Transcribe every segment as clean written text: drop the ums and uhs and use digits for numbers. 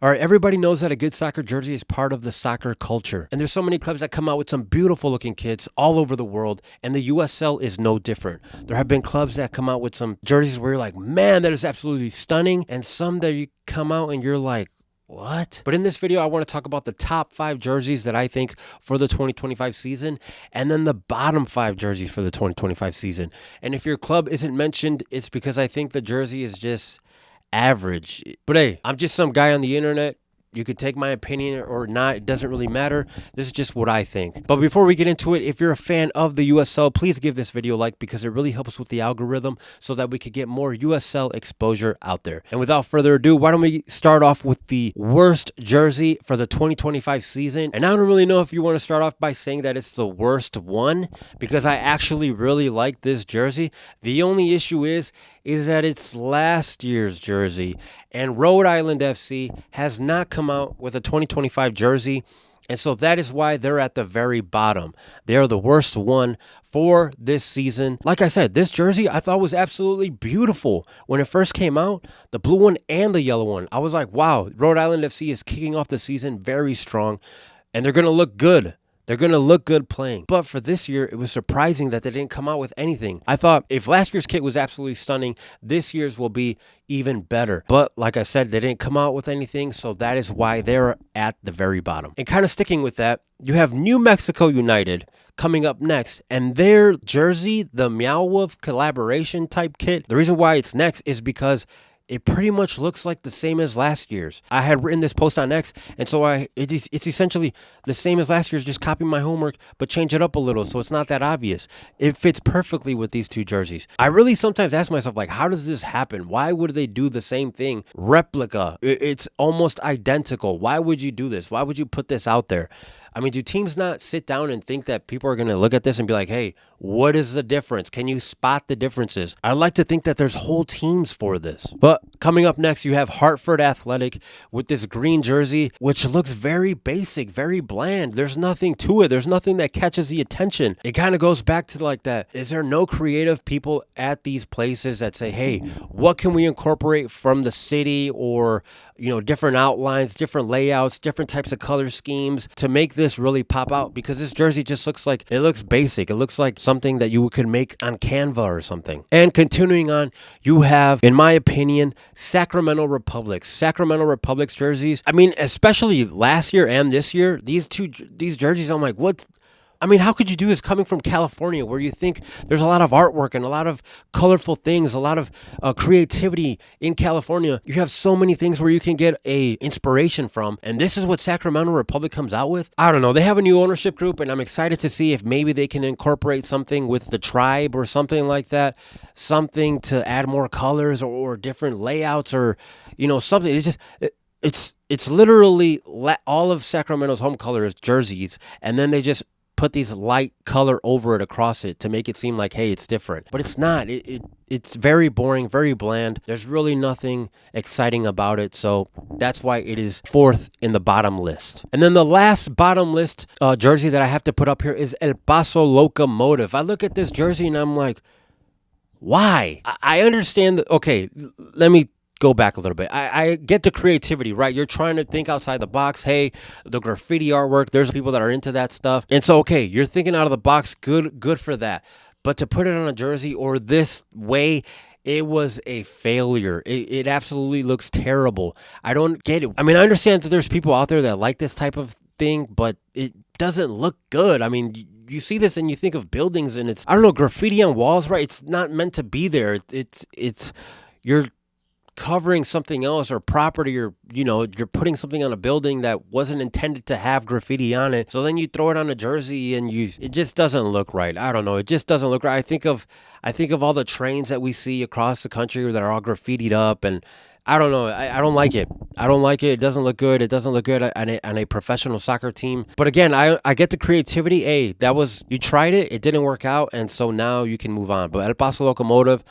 All right, everybody knows that a good soccer jersey is part of the soccer culture. And there's so many clubs that come out with some beautiful looking kits all over the world, and the USL is no different. There have been clubs that come out with some jerseys where you're like, man, that is absolutely stunning, and some that you come out and you're like, what? But in this video, I want to talk about the top 5 jerseys that I think for the 2025 season, and then the bottom 5 jerseys for the 2025 season. And if your club isn't mentioned, it's because I think the jersey is just average. But hey, I'm just some guy on the internet. You could take my opinion or not. It doesn't really matter. This is just what I think. But before we get into it, if you're a fan of the USL, please give this video a like because it really helps with the algorithm so that we could get more USL exposure out there. And without further ado, why don't we start off with the worst jersey for the 2025 season? And I don't really know if you want to start off by saying that it's the worst one, because I actually really like this jersey. The only issue is that it's last year's jersey, and Rhode Island FC has not come out with a 2025 jersey, and so that is why they're at the very bottom. They are the worst one for this season. Like I said, this jersey I thought was absolutely beautiful when it first came out, the blue one and the yellow one. I was like, wow, Rhode Island FC is kicking off the season very strong, and they're going to look good. They're going to look good playing. But for this year, it was surprising that they didn't come out with anything. I thought if last year's kit was absolutely stunning, this year's will be even better. But like I said, they didn't come out with anything, so that is why they're at the very bottom. And kind of sticking with that, you have New Mexico United coming up next, and their jersey, the Meow Wolf collaboration type kit, the reason why it's next is because it pretty much looks like the same as last year's. I had written this post on X, and so it's essentially the same as last year's, just copying my homework, but change it up a little so it's not that obvious. It fits perfectly with these two jerseys. I really sometimes ask myself, like, how does this happen? Why would they do the same thing? Replica. It's almost identical. Why would you do this? Why would you put this out there? I mean, do teams not sit down and think that people are going to look at this and be like, hey, what is the difference? Can you spot the differences? I like to think that there's whole teams for this. But coming up next, you have Hartford Athletic with this green jersey, which looks very basic, very bland. There's nothing to it. There's nothing that catches the attention. It kind of goes back to like that. Is there no creative people at these places that say, hey, what can we incorporate from the city, or, you know, different outlines, different layouts, different types of color schemes to make this really pop out? Because this jersey just looks like, it looks basic. It looks like something that you could make on Canva or something. And continuing on, you have, in my opinion, Sacramento Republic's jerseys. I mean, especially last year and this year, these jerseys, I'm like, what? I mean, how could you do this coming from California, where you think there's a lot of artwork and a lot of colorful things, a lot of creativity in California? You have so many things where you can get a inspiration from, and this is what Sacramento Republic comes out with. I don't know. They have a new ownership group, and I'm excited to see if maybe they can incorporate something with the tribe or something like that, something to add more colors or different layouts, or, you know, something. It's just it's literally all of Sacramento's home colors jerseys, and then they just put these light color over it, across it, to make it seem like, hey, it's different. But it's not. It's very boring, very bland. There's really nothing exciting about it. So that's why it is 4th in the bottom list. And then the last bottom list jersey that I have to put up here is El Paso Locomotive. I look at this jersey and I'm like, why? I understand that. Okay, let me go back a little bit. I get the creativity, right? You're trying to think outside the box. Hey, the graffiti artwork, there's people that are into that stuff. And so, okay, you're thinking out of the box. Good for that. But to put it on a jersey or this way, it was a failure. It absolutely looks terrible. I don't get it. I mean, I understand that there's people out there that like this type of thing, but it doesn't look good. I mean, you see this and you think of buildings and it's, I don't know, graffiti on walls, right? It's not meant to be there. It's you're covering something else or property, or, you know, you're putting something on a building that wasn't intended to have graffiti on it. So then you throw it on a jersey and it just doesn't look right. I don't know. It just doesn't look right. I think of all the trains that we see across the country that are all graffitied up, and I don't know. I don't like it. I don't like it. It doesn't look good. It doesn't look good on a professional soccer team. But again, I get the creativity. Hey, you tried it. It didn't work out. And so now you can move on. But El Paso Locomotive,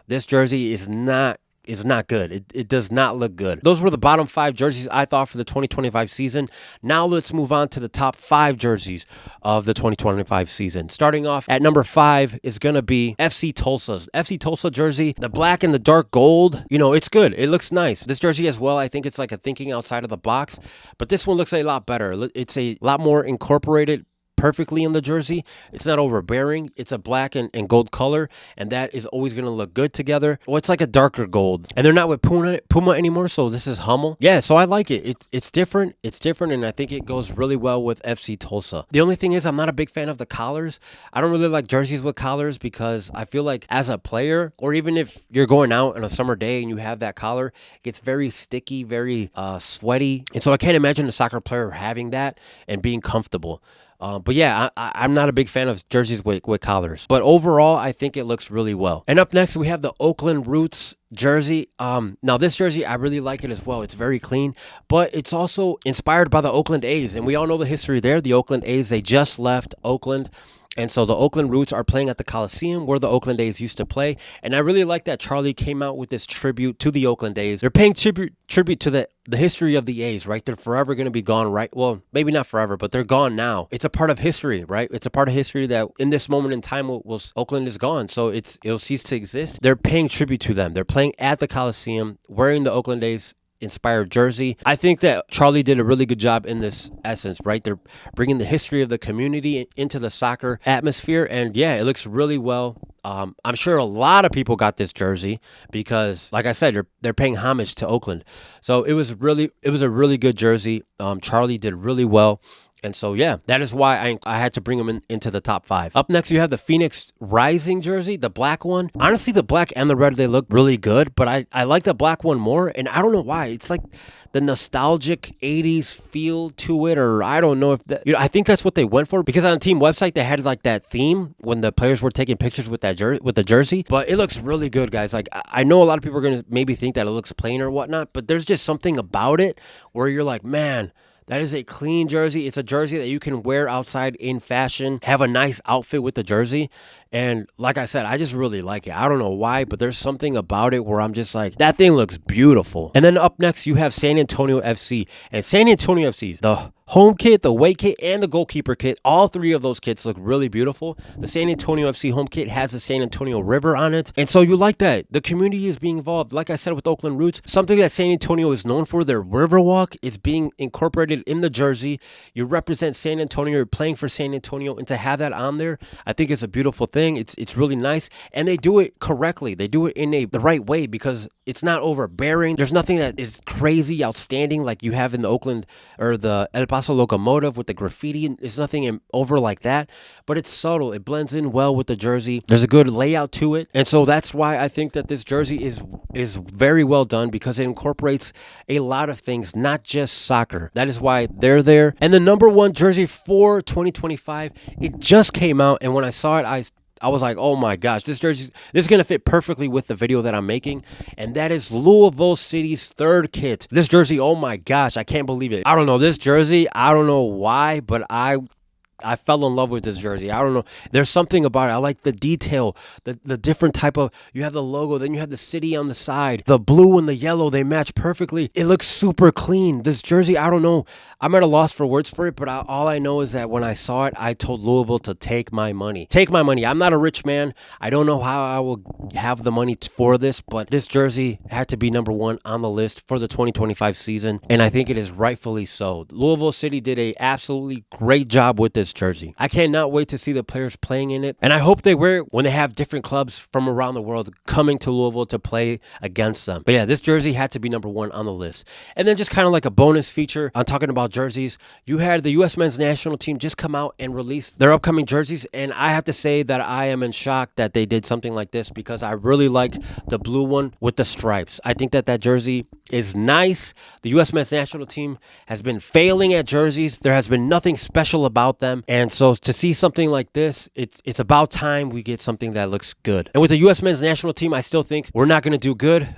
this jersey is not is not good. It does not look good. Those were the bottom 5 jerseys I thought for the 2025 season. Now let's move on to the top 5 jerseys of the 2025 season. Starting off at number 5 is going to be FC Tulsa's. FC Tulsa jersey, the black and the dark gold, it's good. It looks nice. This jersey as well, I think it's like a thinking outside of the box, but this one looks a lot better. It's a lot more incorporated perfectly in the jersey. It's not overbearing. It's a black and gold color, and that is always going to look good together. Well, it's like a darker gold, and they're not with Puma anymore, so this is Hummel. Yeah, so I like it. It's different. It's different, and I think it goes really well with FC Tulsa. The only thing is I'm not a big fan of the collars. I don't really like jerseys with collars because I feel like as a player, or even if you're going out on a summer day and you have that collar, it gets very sticky, very sweaty, and so I can't imagine a soccer player having that and being comfortable. But yeah, I'm not a big fan of jerseys with collars. But overall, I think it looks really well. And up next, we have the Oakland Roots jersey. Now this jersey, I really like it as well. It's very clean, but it's also inspired by the Oakland A's. And we all know the history there. The Oakland A's, they just left Oakland. And so the Oakland Roots are playing at the Coliseum where the Oakland A's used to play. And I really like that Charlie came out with this tribute to the Oakland A's. They're paying tribute to the history of the A's, right? They're forever going to be gone, right? Well, maybe not forever, but they're gone now. It's a part of history, right? It's a part of history that in this moment in time, Oakland is gone. So it'll cease to exist. They're paying tribute to them. They're playing at the Coliseum wearing the Oakland A's inspired jersey. I think that Charlie did a really good job in this essence, right? They're bringing the history of the community into the soccer atmosphere, and yeah, it looks really well. I'm sure a lot of people got this jersey because, like I said, they're paying homage to Oakland. So it was a really good jersey. Charlie did really well. And so, yeah, that is why I had to bring him into the top 5. Up next, you have the Phoenix Rising jersey, the black one. Honestly, the black and the red, they look really good, but I like the black one more, and I don't know why. It's like the nostalgic 80s feel to it, or I don't know if that, I think that's what they went for, because on the team website, they had like that theme when the players were taking pictures with the jersey, but it looks really good, guys. Like, I know a lot of people are going to maybe think that it looks plain or whatnot, but there's just something about it where you're like, man, that is a clean jersey. It's a jersey that you can wear outside in fashion, have a nice outfit with the jersey. And like I said, I just really like it. I don't know why, but there's something about it where I'm just like, that thing looks beautiful. And then up next, you have San Antonio FC. And San Antonio FC, the home kit, the away kit, and the goalkeeper kit, all 3 of those kits look really beautiful. The San Antonio FC home kit has the San Antonio River on it. And so you like that. The community is being involved. Like I said with Oakland Roots, something that San Antonio is known for, their Riverwalk, is being incorporated in the jersey. You represent San Antonio, you're playing for San Antonio, and to have that on there, I think it's a beautiful thing. It's really nice. And they do it correctly. They do it in the right way because it's not overbearing. There's nothing that is crazy, outstanding like you have in the Oakland or the El Paso locomotive with the graffiti. There's nothing over like that, but it's subtle. It blends in well with the jersey. There's a good layout to it, and so that's why I think that this jersey is very well done because it incorporates a lot of things, not just soccer. That is why they're there. And the number 1 jersey for 2025, it just came out, and when I saw it, I was like, oh my gosh, this is going to fit perfectly with the video that I'm making. And that is Louisville City's 3rd kit. This jersey, oh my gosh, I can't believe it. I don't know, this jersey, I don't know why, but I fell in love with this jersey. I don't know. There's something about it. I like the detail, the different type of, you have the logo, then you have the city on the side. The blue and the yellow, they match perfectly. It looks super clean. This jersey, I don't know. I'm at a loss for words for it, but all I know is that when I saw it, I told Louisville to take my money. Take my money. I'm not a rich man. I don't know how I will have the money for this, but this jersey had to be number 1 on the list for the 2025 season, and I think it is rightfully so. Louisville City did a absolutely great job with this jersey. I cannot wait to see the players playing in it, and I hope they wear it when they have different clubs from around the world coming to Louisville to play against them. But yeah, this jersey had to be number 1 on the list. And then just kind of like a bonus feature on talking about jerseys, you had the U.S. men's national team just come out and release their upcoming jerseys, and I have to say that I am in shock that they did something like this because I really like the blue one with the stripes. I think that jersey is nice. The U.S. men's national team has been failing at jerseys. There has been nothing special about them. And so to see something like this, it's about time we get something that looks good. And with the U.S. men's national team, I still think we're not going to do good.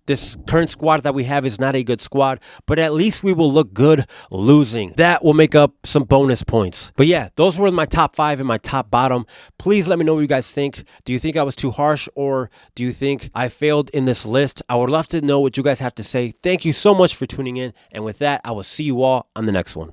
this current squad that we have is not a good squad, but at least we will look good losing. That will make up some bonus points. But yeah, those were my top 5 and my top bottom. Please let me know what you guys think. Do you think I was too harsh, or do you think I failed in this list? I would love to know what you guys have to say. Thank you so much for tuning in. And with that, I will see you all on the next one.